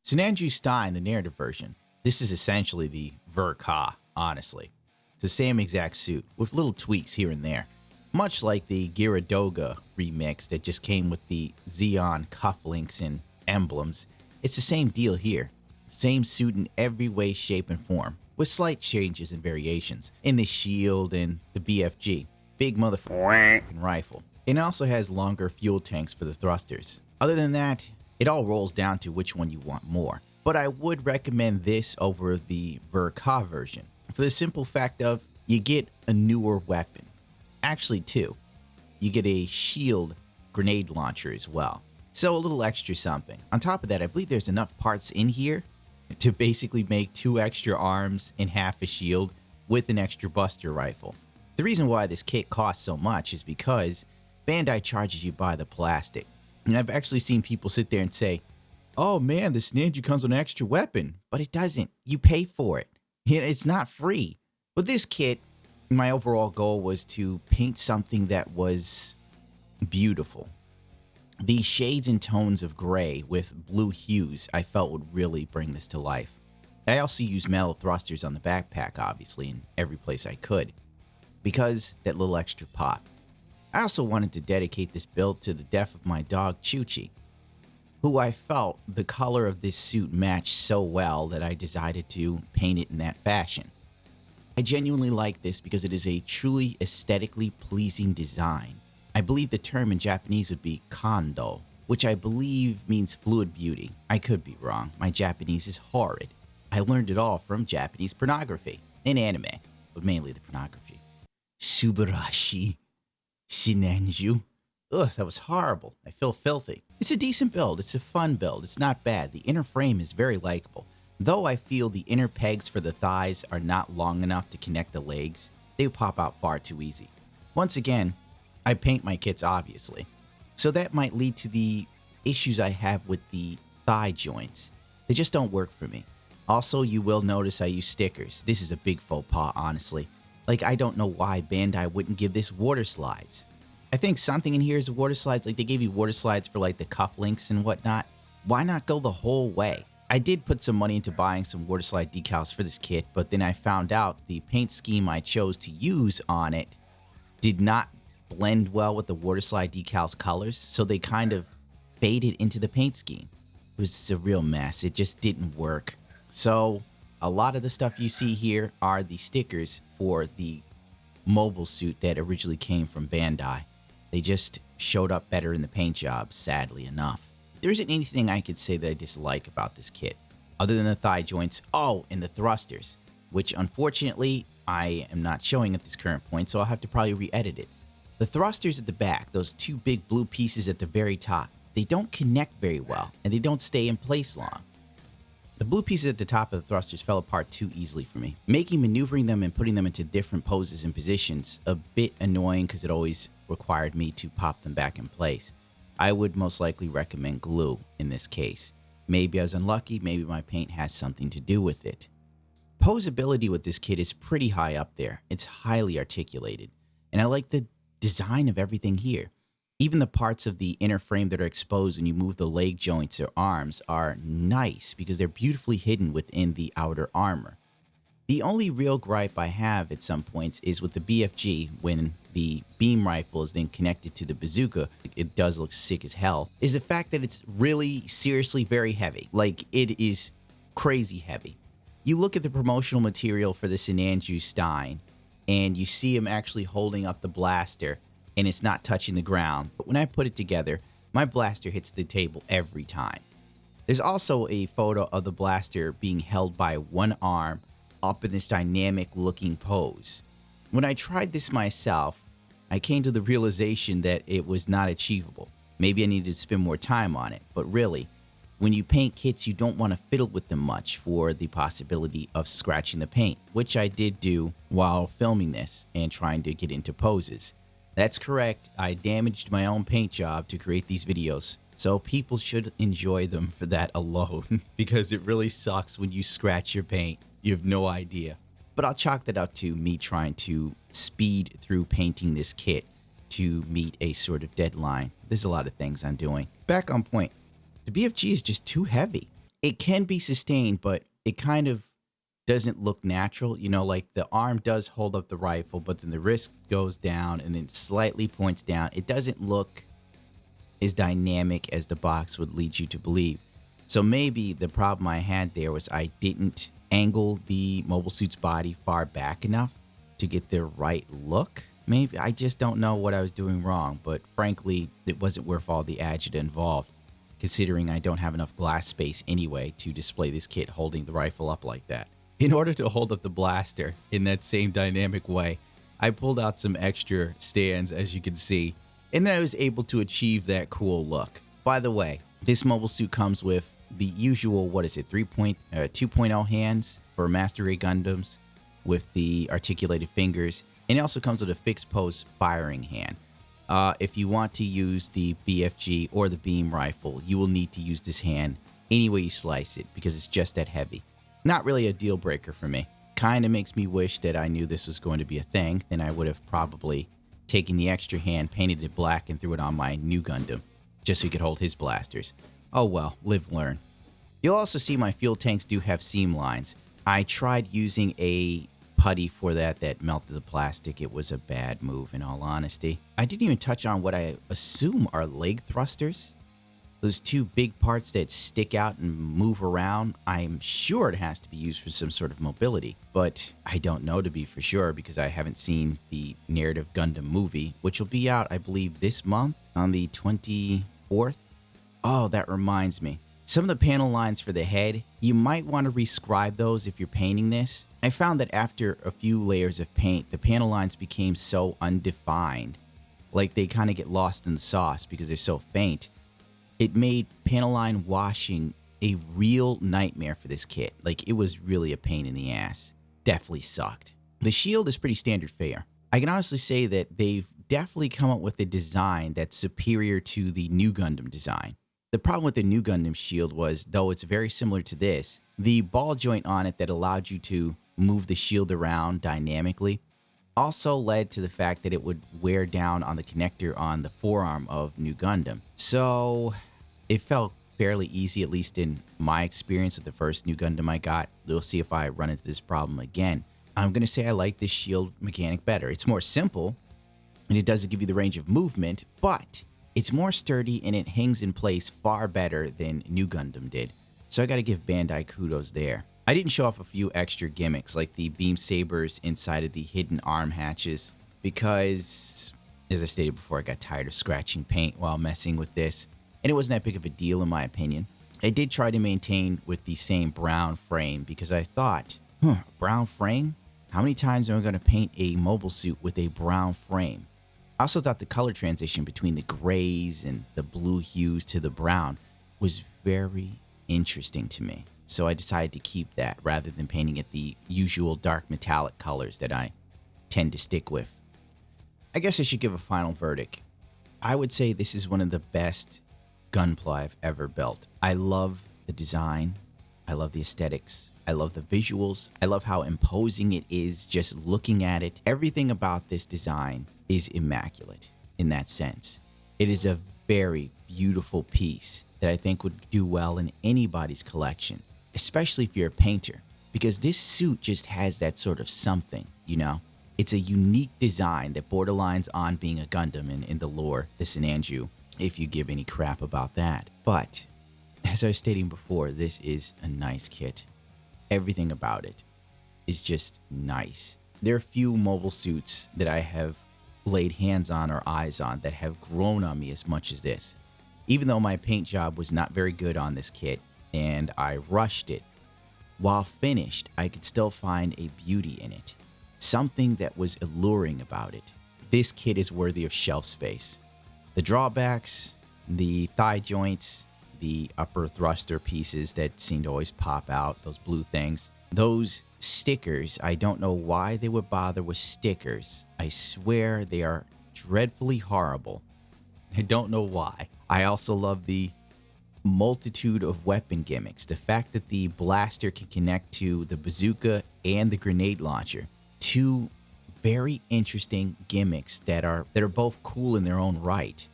Sinanju Stein, the narrative version. This is essentially the Ver-Ka, honestly. It's the same exact suit, with little tweaks here and there. Much like the Gyaradoga remix that just came with the Xeon cufflinks and emblems, it's the same deal here. Same suit in every way, shape, and form, with slight changes and variations in the shield and the BFG, big motherfucking rifle. It also has longer fuel tanks for the thrusters. Other than that, it all rolls down to which one you want more. But I would recommend this over the Ver-Ka version, for the simple fact of you get a newer weapon. Actually two. You get a shield grenade launcher as well. So a little extra something. On top of that, I believe there's enough parts in here to basically make 2 extra arms and half a shield with an extra buster rifle. The reason why this kit costs so much is because Bandai charges you by the plastic. And I've actually seen people sit there and say, oh man, the Sinanju comes with an extra weapon. But it doesn't. You pay for it. It's not free. With this kit, my overall goal was to paint something that was beautiful. The shades and tones of gray with blue hues I felt would really bring this to life. I also used metal thrusters on the backpack, obviously, in every place I could, because that little extra pop. I also wanted to dedicate this build to the death of my dog Chuchi, who I felt the color of this suit matched so well that I decided to paint it in that fashion. I genuinely like this because it is a truly aesthetically pleasing design. I believe the term in Japanese would be kondo, which I believe means fluid beauty. I could be wrong. My Japanese is horrid. I learned it all from Japanese pornography and anime, but mainly the pornography. Subarashi Sinanju. Ugh, that was horrible. I feel filthy. It's a decent build. It's a fun build. It's not bad. The inner frame is very likable. Though I feel the inner pegs for the thighs are not long enough to connect the legs, they pop out far too easy. Once again, I paint my kits obviously, so that might lead to the issues I have with the thigh joints. They just don't work for me. Also, you will notice I use stickers. This is a big faux pas, honestly. Like, I don't know why Bandai wouldn't give this water slides. I think something in here is water slides. Like, they gave you water slides for like the cufflinks and whatnot. Why not go the whole way? I did put some money into buying some water slide decals for this kit, but then I found out the paint scheme I chose to use on it did not blend well with the water slide decals colors, so they kind of faded into the paint scheme. It was a real mess. It just didn't work. So a lot of the stuff you see here are the stickers for the mobile suit that originally came from Bandai. They just showed up better in the paint job, sadly enough. There isn't anything I could say that I dislike about this kit, other than the thigh joints, and the thrusters, which unfortunately I am not showing at this current point, so I'll have to probably re-edit it. The thrusters at the back, those 2 big blue pieces at the very top, they don't connect very well, and they don't stay in place long. The blue pieces at the top of the thrusters fell apart too easily for me, making maneuvering them and putting them into different poses and positions a bit annoying because it always required me to pop them back in place. I would most likely recommend glue in this case. Maybe I was unlucky, maybe my paint has something to do with it. Poseability with this kit is pretty high up there. It's highly articulated, and I like the design of everything here. Even the parts of the inner frame that are exposed when you move the leg joints or arms are nice because they're beautifully hidden within the outer armor. The only real gripe I have at some points is with the BFG when the beam rifle is then connected to the bazooka. It does look sick as hell. Is the fact that it's really seriously very heavy. Like, it is crazy heavy. You look at the promotional material for the Sinanju Stein and you see him actually holding up the blaster and it's not touching the ground. But when I put it together, my blaster hits the table every time. There's also a photo of the blaster being held by one arm up in this dynamic looking pose. When I tried this myself, I came to the realization that it was not achievable. Maybe I needed to spend more time on it, but really, when you paint kits, you don't want to fiddle with them much for the possibility of scratching the paint, which I did do while filming this and trying to get into poses. That's correct, I damaged my own paint job to create these videos, so people should enjoy them for that alone, because it really sucks when you scratch your paint. You have no idea. but I'll chalk that up to me trying to speed through painting this kit to meet a sort of deadline. There's a lot of things I'm doing. Back on point, the BFG is just too heavy. It can be sustained, but it kind of doesn't look natural. You know, like the arm does hold up the rifle, but then the wrist goes down and then slightly points down. It doesn't look as dynamic as the box would lead you to believe. So maybe the problem I had there was I didn't angle the mobile suit's body far back enough to get the right look. Maybe I just don't know what I was doing wrong, but frankly, it wasn't worth all the agita involved, considering I don't have enough glass space anyway to display this kit holding the rifle up like that. In order to hold up the blaster in that same dynamic way, I pulled out some extra stands, as you can see, and I was able to achieve that cool look. By the way, this mobile suit comes with the usual, 2.0 hands for Master Race Gundams with the articulated fingers, and it also comes with a fixed pose firing hand. If you want to use the BFG or the beam rifle, you will need to use this hand any way you slice it because it's just that heavy. Not really a deal breaker for me. Kind of makes me wish that I knew this was going to be a thing. Then I would have probably taken the extra hand, painted it black, and threw it on my new Gundam just so he could hold his blasters. Oh well, live, learn. You'll also see my fuel tanks do have seam lines. I tried using a putty for that melted the plastic. It was a bad move, in all honesty. I didn't even touch on what I assume are leg thrusters. Those two big parts that stick out and move around. I'm sure it has to be used for some sort of mobility, but I don't know to be for sure because I haven't seen the Narrative Gundam movie, which will be out, I believe, this month on the 24th. Oh, that reminds me. Some of the panel lines for the head, you might want to rescribe those if you're painting this. I found that after a few layers of paint, the panel lines became so undefined, like they kind of get lost in the sauce because they're so faint. It made panel line washing a real nightmare for this kit. Like, it was really a pain in the ass. Definitely sucked. The shield is pretty standard fare. I can honestly say that they've definitely come up with a design that's superior to the new Gundam design. The problem with the new Gundam shield was, though it's very similar to this, the ball joint on it that allowed you to move the shield around dynamically also led to the fact that it would wear down on the connector on the forearm of new Gundam. So it felt fairly easy, at least in my experience with the first new Gundam I got. We'll see if I run into this problem again. I'm going to say I like this shield mechanic better. It's more simple, and it doesn't give you the range of movement, but it's more sturdy and it hangs in place far better than new Gundam did. So I got to give Bandai kudos there. I didn't show off a few extra gimmicks like the beam sabers inside of the hidden arm hatches because, as I stated before, I got tired of scratching paint while messing with this, and it wasn't that big of a deal in my opinion. I did try to maintain with the same brown frame because I thought, brown frame? How many times am I going to paint a mobile suit with a brown frame? I also thought the color transition between the grays and the blue hues to the brown was very interesting to me. So I decided to keep that rather than painting it the usual dark metallic colors that I tend to stick with. I guess I should give a final verdict. I would say this is one of the best Gunpla I've ever built. I love the design. I love the aesthetics. I love the visuals. I love how imposing it is just looking at it. Everything about this design is immaculate in that sense. It is a very beautiful piece that I think would do well in anybody's collection, especially if you're a painter, because this suit just has that sort of something, you know? It's a unique design that borderlines on being a Gundam in the lore, the Sinanju, if you give any crap about that. But, as I was stating before, this is a nice kit. Everything about it is just nice. There are few mobile suits that I have laid hands on or eyes on that have grown on me as much as this. Even though my paint job was not very good on this kit and I rushed it, while finished, I could still find a beauty in it. Something that was alluring about it. This kit is worthy of shelf space. The drawbacks, the thigh joints, the upper thruster pieces that seem to always pop out, those blue things. Those stickers, I don't know why they would bother with stickers. I swear they are dreadfully horrible. I don't know why. I also love the multitude of weapon gimmicks. The fact that the blaster can connect to the bazooka and the grenade launcher. Two very interesting gimmicks that are both cool in their own right.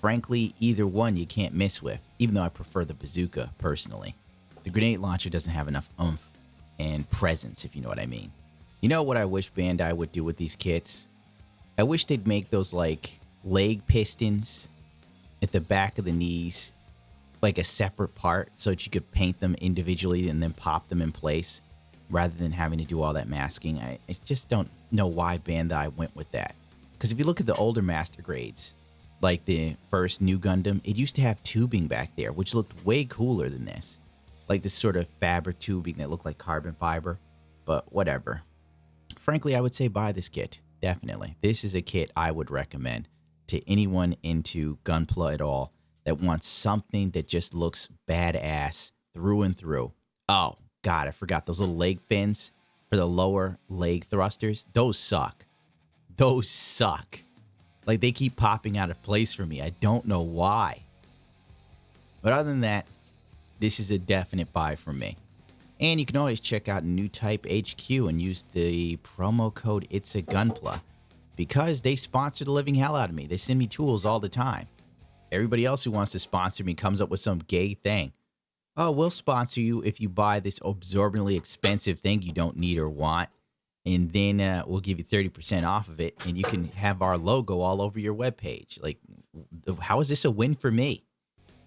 Frankly, either one you can't miss with, even though I prefer the bazooka personally. The grenade launcher doesn't have enough oomph and presence, if you know what I mean. You know what I wish Bandai would do with these kits? I wish they'd make those like leg pistons at the back of the knees like a separate part so that you could paint them individually and then pop them in place rather than having to do all that masking. I just don't know why Bandai went with that. Because if you look at the older master grades, like the first new Gundam, it used to have tubing back there, which looked way cooler than this. Like this sort of fabric tubing that looked like carbon fiber, but whatever. Frankly, I would say buy this kit, definitely. This is a kit I would recommend to anyone into Gunpla at all that wants something that just looks badass through and through. Oh, God, I forgot those little leg fins for the lower leg thrusters. Those suck. Those suck. Like, they keep popping out of place for me. I don't know why. But other than that, this is a definite buy for me. And you can always check out New Type HQ and use the promo code ItsAGunpla because they sponsor the living hell out of me. They send me tools all the time. Everybody else who wants to sponsor me comes up with some gay thing. Oh, we'll sponsor you if you buy this absorbently expensive thing you don't need or want. And then we'll give you 30% off of it. And you can have our logo all over your webpage. Like, how is this a win for me?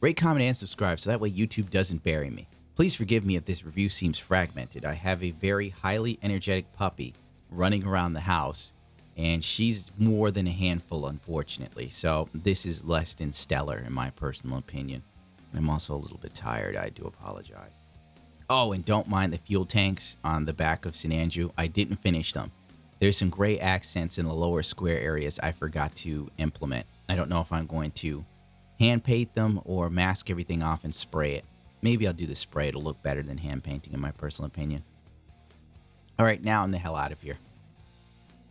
Rate, comment, and subscribe so that way YouTube doesn't bury me. Please forgive me if this review seems fragmented. I have a very highly energetic puppy running around the house, and she's more than a handful, unfortunately. So this is less than stellar, in my personal opinion. I'm also a little bit tired. I do apologize. Oh, and don't mind the fuel tanks on the back of Sinanju. I didn't finish them. There's some gray accents in the lower square areas I forgot to implement. I don't know if I'm going to hand paint them or mask everything off and spray it. Maybe I'll do the spray. It'll look better than hand painting, in my personal opinion. All right, now I'm the hell out of here.